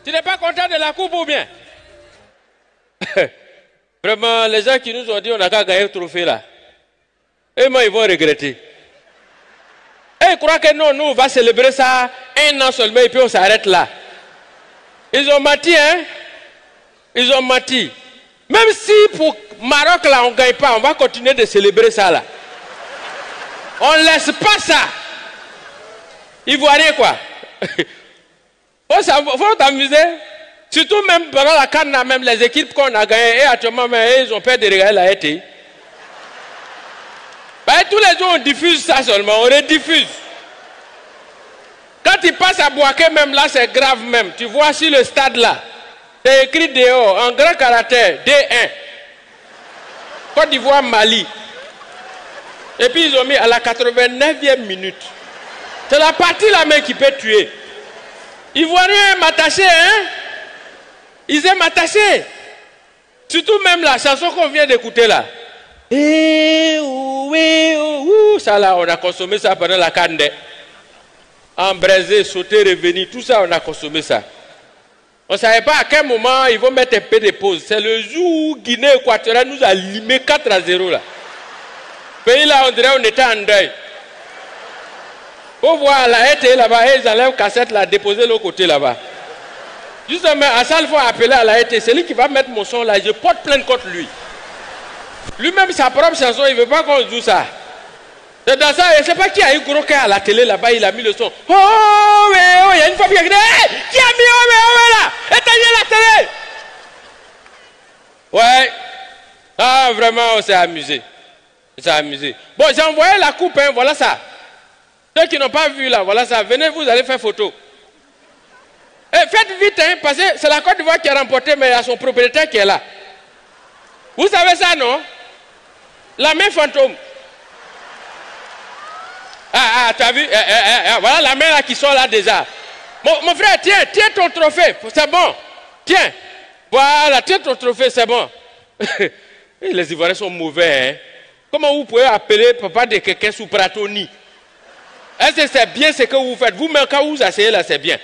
Tu n'es pas content de la coupe ou bien? Vraiment, les gens qui nous ont dit on n'a qu'à gagner le trophée là. Et moi, ils vont regretter. Et ils croient que non, nous, on va célébrer ça un an seulement et puis on s'arrête là. Ils ont menti, hein? Ils ont menti. Même si pour Maroc là, on ne gagne pas, on va continuer de célébrer ça là. On ne laisse pas ça. Ivoirien quoi. Faut t'amuser. Surtout même pendant la CAN, même les équipes qu'on a gagnées, et actuellement, ils ont peur de regarder la RT. Ben, tous les jours, on diffuse ça seulement, on rediffuse. Quand ils passent à Bouaké, même là, c'est grave même. Tu vois sur le stade là, c'est écrit dehors, en grand caractère, D1. Côte d'Ivoire, Mali. Et puis ils ont mis à la 89e minute. C'est la partie là même qui peut tuer. Ivoiriens aiment attacher, hein? Ils aiment attacher. Surtout même la chanson qu'on vient d'écouter là. Ça là, on a consommé ça pendant la CAN. Embrasé, sauter, revenir, tout ça, on a consommé ça. On ne savait pas à quel moment ils vont mettre un peu de pause. C'est le jour où Guinée équatoriale nous a limé 4-0 là. Pays là, on dirait on était en deuil. Faut voir la RT là-bas, ils enlèvent cassette là, déposer de l'autre côté là-bas. Justement, à ça, il faut appeler à la RT. C'est lui qui va mettre mon son là, je porte plainte contre lui. Lui-même, sa propre chanson, il ne veut pas qu'on joue ça. C'est dans ça, je ne sais pas qui a eu gros cas à la télé là-bas, il a mis le son. Oh, mais oh, il y a une fois qui a dit, hey, qui a mis oh, mais oh, là, éteignez la télé. Ouais. Ah, vraiment, on s'est amusé. On s'est amusé. Bon, j'ai envoyé la coupe, hein, voilà ça. Ceux qui n'ont pas vu là, voilà ça. Venez, vous allez faire photo. Et faites vite, hein, parce que c'est la Côte d'Ivoire qui a remporté, mais il y a son propriétaire qui est là. Vous savez ça, non? La main fantôme. Ah, tu as vu? Voilà la main là qui sort là déjà. Mon frère, tiens ton trophée, c'est bon. Tiens. Voilà, tiens ton trophée, c'est bon. Les Ivoiriens sont mauvais, hein. Comment vous pouvez appeler papa de quelqu'un sous Pratoni? Est-ce que c'est bien ce que vous faites? Vous-même, quand vous asseyez là, c'est bien.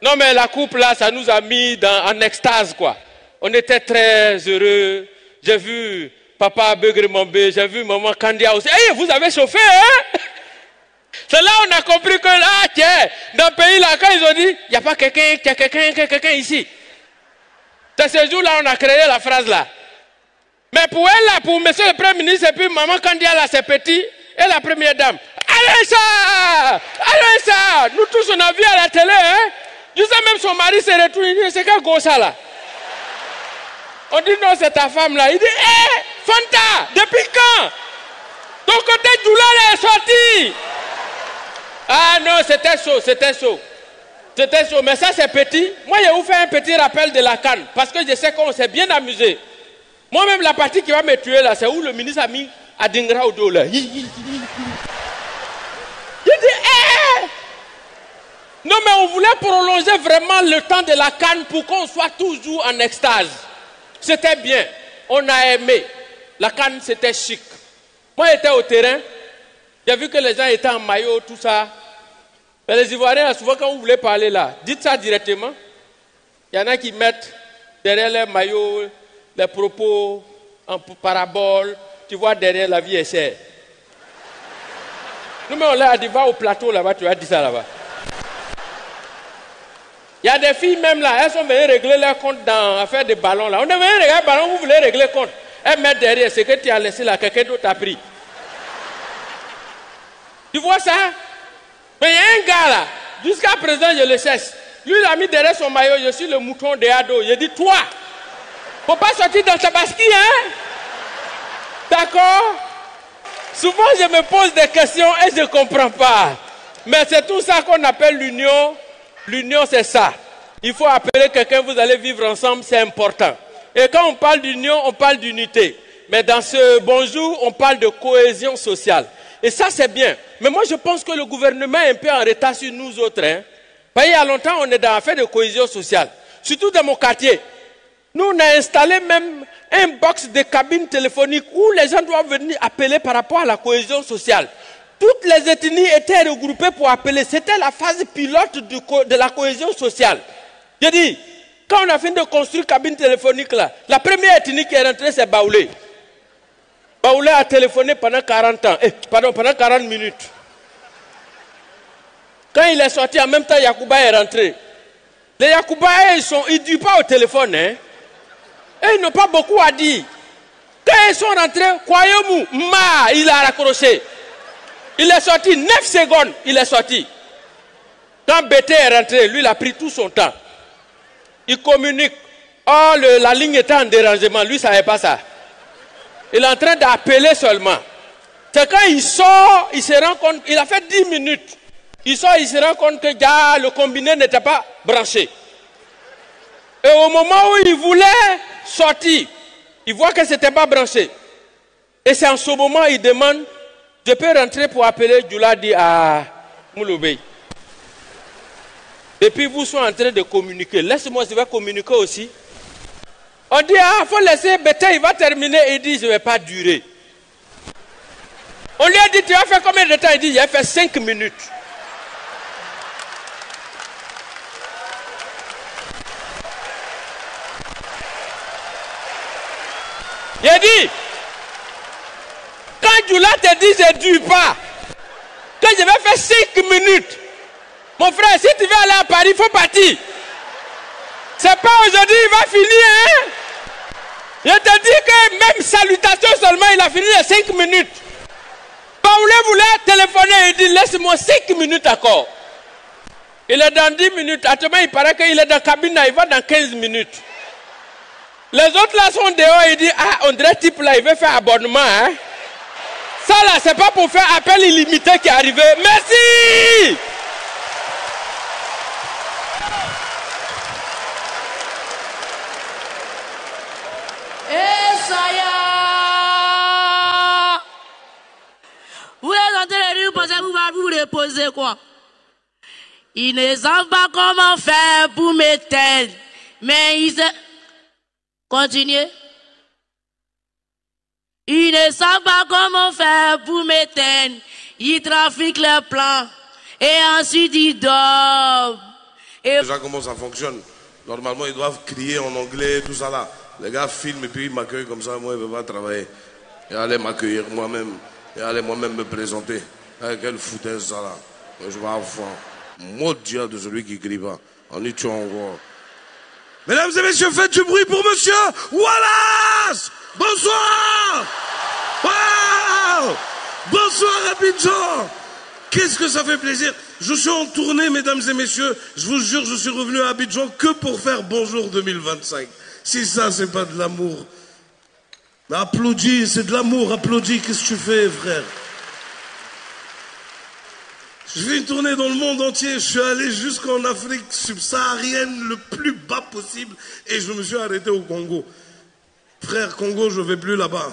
Non, mais la coupe là, ça nous a mis en extase, quoi. On était très heureux. J'ai vu papa Beugre Mambé, j'ai vu maman Kandia aussi. Hey, vous avez chauffé, hein? C'est là on a compris que là, tiens, dans le pays là, quand ils ont dit, il n'y a pas quelqu'un ici. C'est ce jour-là on a créé la phrase là. Mais pour elle là, pour monsieur le Premier ministre et puis maman Kandia là, c'est petit, et la première dame. Allez ça, nous tous on a vu à la télé, hein? Juste même son mari s'est retourné, c'est quoi ça là? On dit non, c'est ta femme là. Il dit, hé, Fanta, depuis quand? Ton côté douleur est sorti. Ah non, c'était chaud. C'était chaud, mais ça c'est petit. Moi, je vais vous faire un petit rappel de la CAN, parce que je sais qu'on s'est bien amusé. Moi-même, la partie qui va me tuer là, c'est où le ministre a mis Adingra au dos là. Il dit, hé! Non, mais on voulait prolonger vraiment le temps de la CAN pour qu'on soit toujours en extase. C'était bien. On a aimé. La CAN, c'était chic. Moi, j'étais au terrain. J'ai vu que les gens étaient en maillot, tout ça. Mais les Ivoiriens, souvent, quand vous voulez parler là, dites ça directement. Il y en a qui mettent derrière leur maillot les propos en parabole. Tu vois, derrière la vie est chère. Nous, mais on l'a dit, va au plateau là-bas, tu as dit ça là-bas. Il y a des filles même là, elles sont venues régler leur compte dans l'affaire des ballons là. On est venu régler le ballon, vous voulez régler le compte. Elles mettent derrière, ce que tu as laissé là, quelqu'un d'autre a pris. Tu vois ça? Mais il y a un gars là, jusqu'à présent je le cherche. Lui il a mis derrière son maillot, je suis le mouton de Ado. Je dis, toi, faut pas sortir dans Tabaski, hein? D'accord? Souvent je me pose des questions et je ne comprends pas. Mais c'est tout ça qu'on appelle l'union. L'union, c'est ça. Il faut appeler quelqu'un, vous allez vivre ensemble, c'est important. Et quand on parle d'union, on parle d'unité. Mais dans ce bonjour, on parle de cohésion sociale. Et ça, c'est bien. Mais moi, je pense que le gouvernement est un peu en retard sur nous autres. Hein. Parce qu'il y a longtemps, on est dans l'affaire de cohésion sociale. Surtout dans mon quartier. Nous, on a installé même un box de cabines téléphoniques où les gens doivent venir appeler par rapport à la cohésion sociale. Toutes les ethnies étaient regroupées pour appeler. C'était la phase pilote de la cohésion sociale. J'ai dit, quand on a fini de construire cabine téléphonique là, la première ethnie qui est rentrée, c'est Baoulé. Baoulé a téléphoné pendant 40 ans, pendant 40 minutes. Quand il est sorti, en même temps, Yacouba est rentré. Les Yacouba, ils ne disent pas au téléphone. Hein. Et ils n'ont pas beaucoup à dire. Quand ils sont rentrés, croyez-moi, il a raccroché. Il est sorti 9 secondes, il est sorti. Quand BT est rentré, lui, il a pris tout son temps. Il communique. Oh, la ligne était en dérangement. Lui, il ne savait pas ça. Il est en train d'appeler seulement. C'est quand il sort, il se rend compte, il a fait 10 minutes. Il sort, il se rend compte que le combiné n'était pas branché. Et au moment où il voulait sortir, il voit que ce n'était pas branché. Et c'est en ce moment il demande, je peux rentrer pour appeler Djouladi à Mouloubey. Et puis vous sont en train de communiquer. Laisse-moi, je vais communiquer aussi. On dit, il faut laisser Bété, il va terminer. Il dit, je ne vais pas durer. On lui a dit, tu as fait combien de temps? Il dit, il a fait 5 minutes. Il a dit, quand Djoula te dit, je ne dure pas, quand je vais faire 5 minutes, mon frère, si tu veux aller à Paris, il faut partir. C'est pas aujourd'hui, il va finir, hein? Je te dis que même salutation seulement, il a fini les 5 minutes. Baoulé voulait téléphoner, il dit, laisse-moi 5 minutes encore. Il est dans 10 minutes. Actuellement, il paraît qu'il est dans la cabine, il va dans 15 minutes. Les autres là sont dehors, il dit, ah, on dirait type là, il veut faire abonnement, hein? Ça là, c'est pas pour faire appel illimité qui est arrivé. Merci! Vous êtes en train de penser que vous allez vous reposer quoi? Ils ne savent pas comment faire pour m'éteindre. Mais ils se... Continuez. Ils ne savent pas comment faire pour m'éteindre. Ils trafiquent leurs plans. Et ensuite ils dorment. Et... Déjà comment ça fonctionne. Normalement ils doivent crier en anglais, tout ça là. Les gars filment et puis ils m'accueillent comme ça. Moi je ne peux pas travailler. Et aller m'accueillir moi-même. Et aller moi-même me présenter. Quelle foutaise ça là. Je vais avoir maudit de celui qui crie pas. En y tuant encore. Mesdames et messieurs, faites du bruit pour monsieur Wallace. Bonsoir. Wow. Bonsoir Abidjan. Qu'est-ce que ça fait plaisir. Je suis en tournée, mesdames et messieurs. Je vous jure, je suis revenu à Abidjan que pour faire Bonjour 2025. Si ça, c'est pas de l'amour. Mais applaudis, c'est de l'amour, applaudis. Qu'est-ce que tu fais, frère? Je fais une tournée dans le monde entier. Je suis allé jusqu'en Afrique subsaharienne, le plus bas possible. Et je me suis arrêté au Congo. Frère, Congo, je ne vais plus là-bas.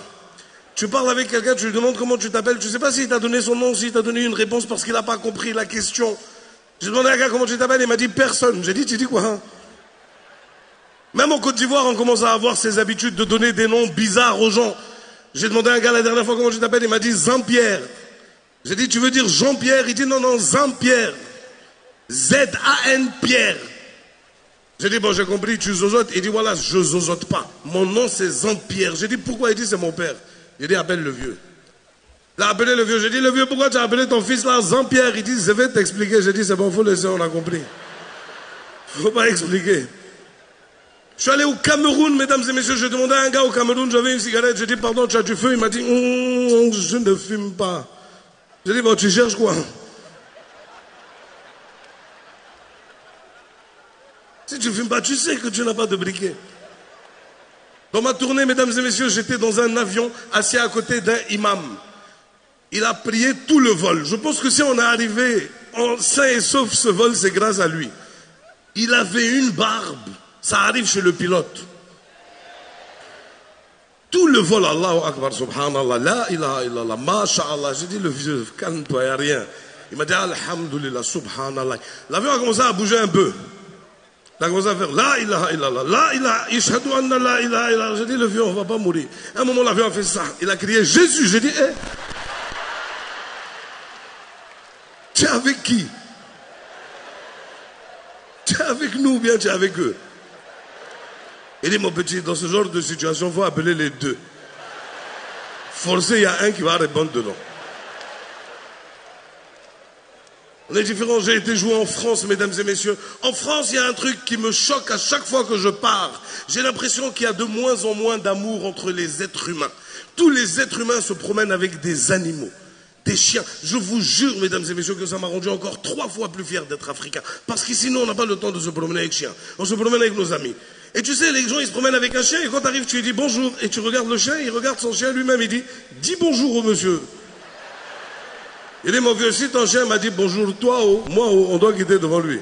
Tu parles avec quelqu'un, tu lui demandes comment tu t'appelles. Tu ne sais pas s'il t'a donné son nom, s'il t'a donné une réponse parce qu'il n'a pas compris la question. J'ai demandé à un gars comment tu t'appelles, il m'a dit personne. J'ai dit, tu dis quoi hein? Même en Côte d'Ivoire, on commence à avoir ces habitudes de donner des noms bizarres aux gens. J'ai demandé à un gars la dernière fois comment tu t'appelles, il m'a dit Jean-Pierre. J'ai dit, tu veux dire Jean-Pierre? Il dit non, non, Jean-Pierre. Z-A-N Pierre. J'ai dit, bon, j'ai compris, tu zozotes. Il dit, voilà, je zozote pas. Mon nom, c'est Jean-Pierre. J'ai dit, pourquoi? Il dit, c'est mon père. J'ai dit, appelle le vieux. Il a appelé le vieux. J'ai dit, le vieux, pourquoi tu as appelé ton fils là, Jean-Pierre? Il dit, je vais t'expliquer. J'ai dit, c'est bon, faut laisser, on a compris. Faut pas expliquer. Je suis allé au Cameroun, mesdames et messieurs. J'ai demandé à un gars au Cameroun, j'avais une cigarette. J'ai dit, pardon, tu as du feu? Il m'a dit, je ne fume pas. J'ai dit, bon, tu cherches quoi? Si tu ne fumes pas, tu sais que tu n'as pas de briquet. Dans ma tournée, mesdames et messieurs, j'étais dans un avion assis à côté d'un imam. Il a prié tout le vol. Je pense que si on est arrivé en sain et sauf ce vol, c'est grâce à lui. Il avait une barbe. Ça arrive chez le pilote. Tout le vol, Allahu Akbar, subhanallah, la ilaha illallah, masha'Allah. J'ai dit, le vieux, calme-toi, il n'y a rien. Il m'a dit, alhamdulillah, subhanallah. L'avion a commencé à bouger un peu. Il a commencé à faire, la ilaha illallah, la ilaha, ishhadu anna la ilaha illallah. J'ai dit, le vieux, on ne va pas mourir. À un moment, l'avion a fait ça. Il a crié, Jésus. J'ai dit, eh, tu es avec qui? Tu es avec nous ou bien tu es avec eux? Il dit, mon petit, dans ce genre de situation, il faut appeler les deux. Forcé, il y a un qui va répondre dedans. On est différents. J'ai été joué en France, mesdames et messieurs. En France, il y a un truc qui me choque à chaque fois que je pars. J'ai l'impression qu'il y a de moins en moins d'amour entre les êtres humains. Tous les êtres humains se promènent avec des animaux, des chiens. Je vous jure, mesdames et messieurs, que ça m'a rendu encore 3 fois plus fier d'être africain. Parce qu'ici, nous, on n'a pas le temps de se promener avec chiens. On se promène avec nos amis. Et tu sais, les gens, ils se promènent avec un chien, et quand tu arrives, tu lui dis bonjour. Et tu regardes le chien, il regarde son chien lui-même, il dit, dis bonjour au monsieur. Il dit, mon vieux, si ton chien m'a dit bonjour, toi, moi, on doit quitter devant lui.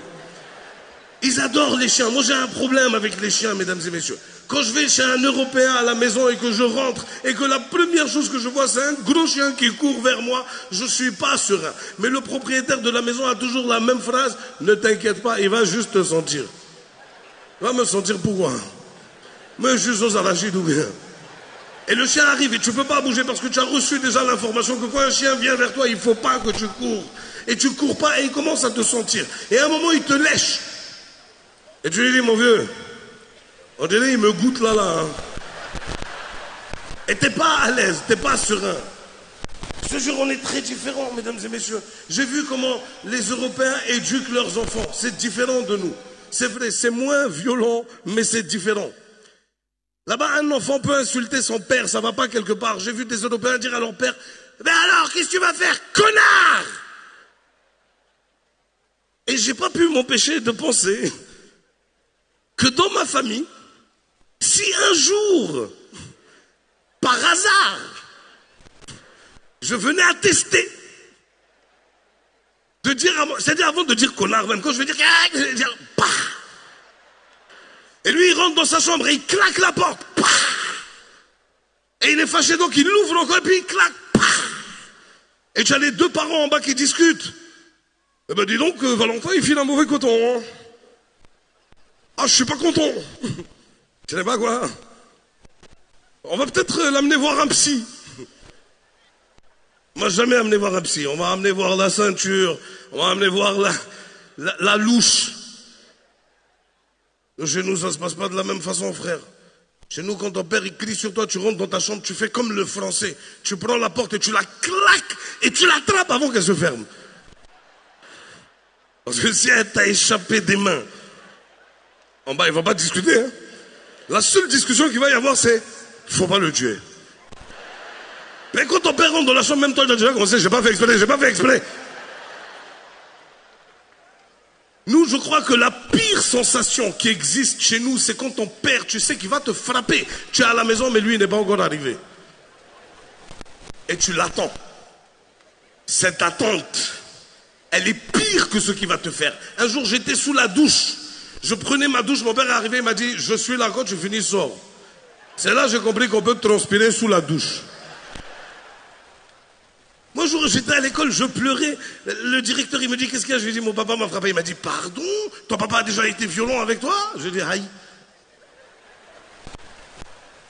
Ils adorent les chiens. Moi, j'ai un problème avec les chiens, mesdames et messieurs. Quand je vais chez un Européen à la maison et que je rentre et que la première chose que je vois, c'est un gros chien qui court vers moi, je ne suis pas serein. Mais le propriétaire de la maison a toujours la même phrase, ne t'inquiète pas, il va juste te sentir. Il va me sentir pourquoi? Mais juste aux arachides ou bien. Et le chien arrive et tu ne peux pas bouger parce que tu as reçu déjà l'information que quand un chien vient vers toi, il ne faut pas que tu cours. Et tu ne cours pas et il commence à te sentir. Et à un moment, il te lèche. Et tu lui dis, mon vieux, on dirait il me goûte là. Hein. Et tu n'es pas à l'aise, tu n'es pas serein. Je te jure, on est très différents, mesdames et messieurs. J'ai vu comment les Européens éduquent leurs enfants. C'est différent de nous. C'est vrai, c'est moins violent, mais c'est différent. Là-bas, un enfant peut insulter son père, ça va pas quelque part. J'ai vu des Européens dire à leur père, mais alors, qu'est-ce que tu vas faire, connard? Et j'ai pas pu m'empêcher de penser que dans ma famille, si un jour, par hasard, je venais à tester, de dire, c'est-à-dire avant de dire connard, même quand je vais dire, bah. Et lui, il rentre dans sa chambre et il claque la porte. Bah. Et il est fâché, donc il l'ouvre encore et puis il claque. Bah. Et tu as les deux parents en bas qui discutent. Eh ben dis donc, Valentin, il file un mauvais coton. Hein. Ah, je suis pas content. Tu sais pas quoi? On va peut-être l'amener voir un psy. On m'a jamais amené voir un psy. On m'a amené voir la ceinture. On m'a amené voir la louche. Chez nous, ça se passe pas de la même façon, frère. Chez nous, quand ton père il crie sur toi, tu rentres dans ta chambre, tu fais comme le français. Tu prends la porte et tu la claques et tu l'attrapes avant qu'elle se ferme. Parce que si elle t'a échappé des mains, en bas, il va pas discuter. Hein. La seule discussion qu'il va y avoir, c'est faut pas le tuer. Mais quand ton père rentre dans la chambre, même toi, tu as déjà commencé, j'ai pas fait exprès, j'ai pas fait exprès. Nous, je crois que la pire sensation qui existe chez nous, c'est quand ton père, tu sais qu'il va te frapper. Tu es à la maison, mais lui, il n'est pas encore arrivé. Et tu l'attends. Cette attente, elle est pire que ce qu'il va te faire. Un jour, j'étais sous la douche. Je prenais ma douche, mon père est arrivé, il m'a dit, je suis là, quand tu finis, sors. C'est là que j'ai compris qu'on peut transpirer sous la douche. Moi, un jour, j'étais à l'école, je pleurais. Le directeur, il me dit, qu'est-ce qu'il y a? Je lui ai dit, mon papa m'a frappé. Il m'a dit, pardon? Ton papa a déjà été violent avec toi? Je lui ai dit, aïe.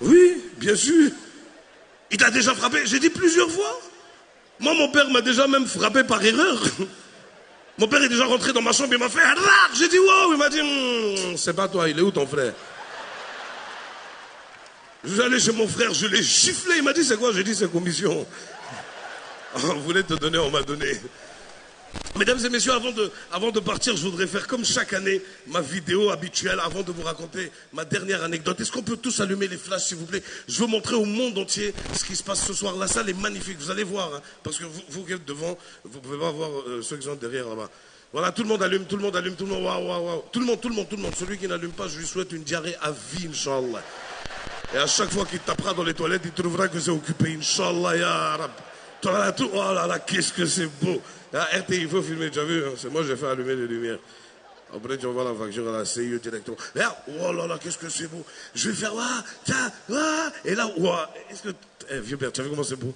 Oui, bien sûr. Il t'a déjà frappé? J'ai dit plusieurs fois. Moi, mon père m'a déjà même frappé par erreur. Mon père est déjà rentré dans ma chambre, il m'a fait rare. J'ai dit, wow. Il m'a dit, c'est pas toi, il est où ton frère? Je suis allé chez mon frère, je l'ai giflé. Il m'a dit, c'est quoi? J'ai dit, c'est commission. On voulait te donner, on m'a donné. Mesdames et messieurs, avant de partir, je voudrais faire comme chaque année ma vidéo habituelle avant de vous raconter ma dernière anecdote. Est-ce qu'on peut tous allumer les flashs, s'il vous plaît? Je veux montrer au monde entier ce qui se passe ce soir. La salle est magnifique, vous allez voir. Hein, parce que vous qui êtes devant, vous ne pouvez pas voir ceux qui sont derrière là-bas. Voilà, tout le monde allume, tout le monde allume, tout le monde, waouh, waouh, waouh. Tout le monde. Celui qui n'allume pas, je lui souhaite une diarrhée à vie, Inch'Allah. Et à chaque fois qu'il tapera dans les toilettes, il trouvera que c'est occupé, Inch'Allah, ya Rab. Oh là là, qu'est-ce que c'est beau. RT, il faut filmer, tu as vu, hein? C'est moi j'ai fait allumer les lumières. Après tu vas voir la facture à la CIE directement. Regarde, oh là là, qu'est-ce que c'est beau. Je vais faire, tiens, et là, est-ce que... vieux père, tu as vu comment c'est beau?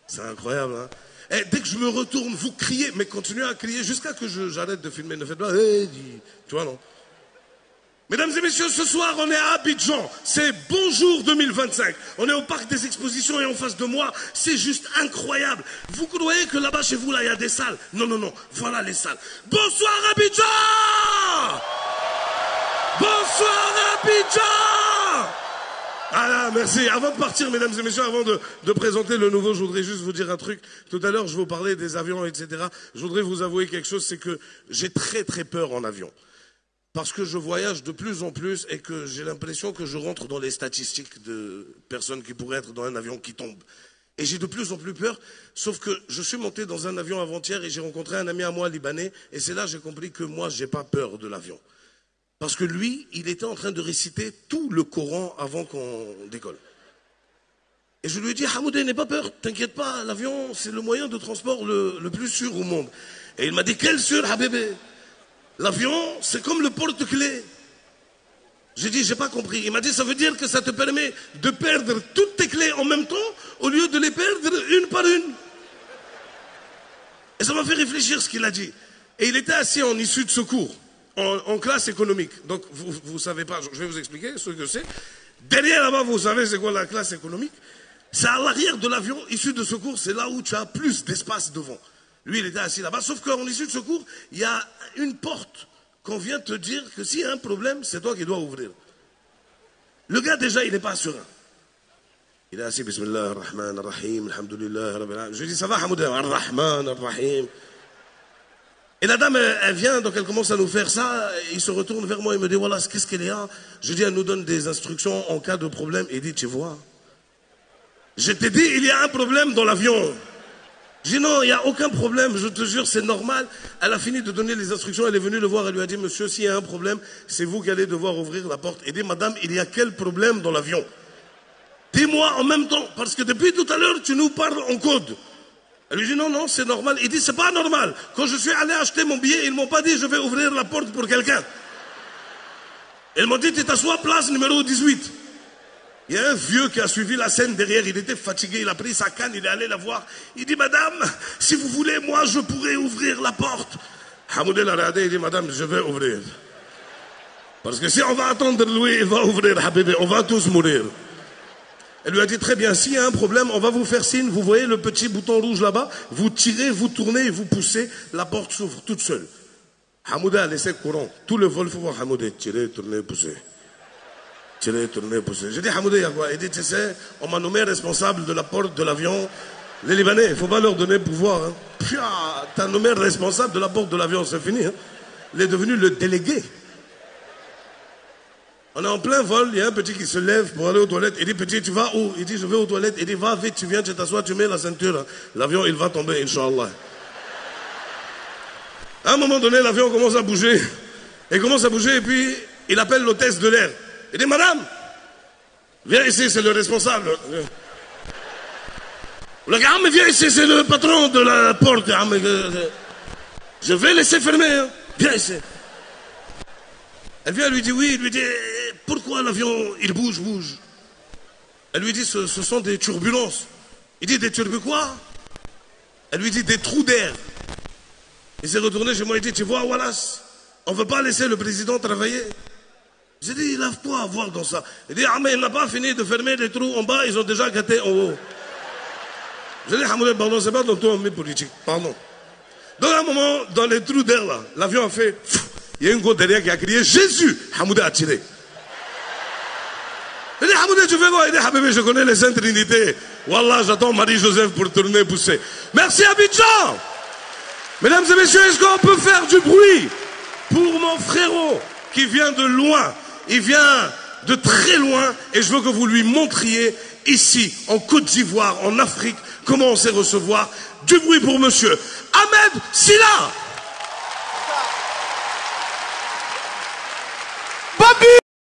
C'est incroyable, hein. Et dès que je me retourne, vous criez, mais continuez à crier jusqu'à que j'arrête de filmer. Ne faites pas, tu vois, non? Mesdames et messieurs, ce soir, on est à Abidjan. C'est Bonjour 2025. On est au parc des expositions et en face de moi, c'est juste incroyable. Vous croyez que là-bas, chez vous, là, il y a des salles? Non, non, non. Voilà les salles. Bonsoir Abidjan! Abidjan! Voilà, merci. Avant de partir, mesdames et messieurs, avant de présenter le nouveau, je voudrais juste vous dire un truc. Tout à l'heure, je vous parlais des avions, etc. Je voudrais vous avouer quelque chose, c'est que j'ai très très peur en avion. Parce que je voyage de plus en plus et que j'ai l'impression que je rentre dans les statistiques de personnes qui pourraient être dans un avion qui tombe. Et j'ai de plus en plus peur, sauf que je suis monté dans un avion avant-hier et j'ai rencontré un ami à moi libanais. Et c'est là que j'ai compris que moi, j'ai pas peur de l'avion. Parce que lui, il était en train de réciter tout le Coran avant qu'on décolle. Et je lui ai dit, Hamoudé, n'aie pas peur, t'inquiète pas, l'avion, c'est le moyen de transport le plus sûr au monde. Et il m'a dit, quel sûr, Habibé? L'avion, c'est comme le porte-clés. J'ai dit, j'ai pas compris. Il m'a dit, ça veut dire que ça te permet de perdre toutes tes clés en même temps, au lieu de les perdre une par une. Et ça m'a fait réfléchir ce qu'il a dit. Et il était assis en issue de secours. En classe économique. Donc, vous savez pas, je vais vous expliquer ce que c'est. Derrière là-bas, vous savez c'est quoi la classe économique? C'est à l'arrière de l'avion, issue de secours, c'est là où tu as plus d'espace devant. Lui, il était assis là-bas, sauf qu'en issue de secours, il y a une porte qu'on vient te dire que s'il y a un problème, c'est toi qui dois ouvrir. Le gars, déjà, il n'est pas serein. Il est assis, Bismillah ar-Rahman ar-Rahim, alhamdulillah, rabbil alamin. Je lui dis, ça va, Hamoud, ar-Rahman ar-Rahim. Et la dame, elle vient, donc elle commence à nous faire ça, il se retourne vers moi, il me dit, voilà, qu'est-ce qu'elle est là? Je dis, elle nous donne des instructions en cas de problème, et il dit, tu vois, je t'ai dit, il y a un problème dans l'avion. Je dis, non, il n'y a aucun problème, je te jure, c'est normal. Elle a fini de donner les instructions, elle est venue le voir, elle lui a dit, monsieur, s'il y a un problème, c'est vous qui allez devoir ouvrir la porte. Et dit, madame, il y a quel problème dans l'avion? Dis-moi en même temps, parce que depuis tout à l'heure, tu nous parles en code. Elle lui dit non, non, c'est normal. Il dit c'est pas normal. Quand je suis allé acheter mon billet, ils m'ont pas dit je vais ouvrir la porte pour quelqu'un. Ils m'ont dit tu t'assois place numéro 18. Il y a un vieux qui a suivi la scène derrière, il était fatigué, il a pris sa canne, il est allé la voir. Il dit madame, si vous voulez, moi je pourrais ouvrir la porte. Hamoudé l'a regardé, il dit madame, je vais ouvrir. Parce que si on va attendre lui, il va ouvrir, Habibé, on va tous mourir. Elle lui a dit, très bien, s'il y a un problème, on va vous faire signe, vous voyez le petit bouton rouge là-bas, vous tirez, vous tournez et vous poussez, la porte s'ouvre toute seule. Hamoudé a laissé courant. Tout le vol, il faut voir Hamoudé, tirer, tourner, pousser. Tirer, tourner, pousser. J'ai dit, Hamoudé, il y a quoi? Il dit, tu sais, on m'a nommé responsable de la porte de l'avion. Les Libanais, il ne faut pas leur donner pouvoir. Hein. T'as nommé responsable de la porte de l'avion, c'est fini. Hein. Il est devenu le délégué. On est en plein vol, il y a un petit qui se lève pour aller aux toilettes. Il dit, petit, tu vas où? Il dit, je vais aux toilettes. Il dit, va vite, tu viens, tu t'assois, tu mets la ceinture. L'avion, il va tomber, Inch'Allah. À un moment donné, l'avion commence à bouger. Il commence à bouger et puis il appelle l'hôtesse de l'air. Il dit, madame, viens ici, c'est le responsable. Le gars, mais viens ici, c'est le patron de la porte. Je vais laisser fermer. Hein. Viens ici. Elle vient, elle lui dit oui, il lui dit pourquoi l'avion il bouge. Elle lui dit ce sont des turbulences. Il dit des turbulences quoi? Elle lui dit des trous d'air. Il s'est retourné chez moi, il dit tu vois Wallace, on ne veut pas laisser le président travailler. J'ai dit il n'a pas à voir dans ça. Il dit ah mais il n'a pas fini de fermer les trous en bas, ils ont déjà gâté en haut. J'ai dit Hamoudé, pardon, c'est pas dans ton ami politique, pardon. Dans un moment, dans les trous d'air là, l'avion a fait. Il y a une go derrière qui a crié Jésus. Hamoudé a tiré. Il dit Hamoudé, tu fais quoi? Il dit Habibé, je connais les Saintes Trinités. Wallah, j'attends Marie-Joseph pour tourner pousser. Merci Abidjan. Mesdames et messieurs, est-ce qu'on peut faire du bruit pour mon frérot qui vient de loin? Il vient de très loin et je veux que vous lui montriez ici, en Côte d'Ivoire, en Afrique, comment on sait recevoir. Du bruit pour monsieur Ahmed Silla.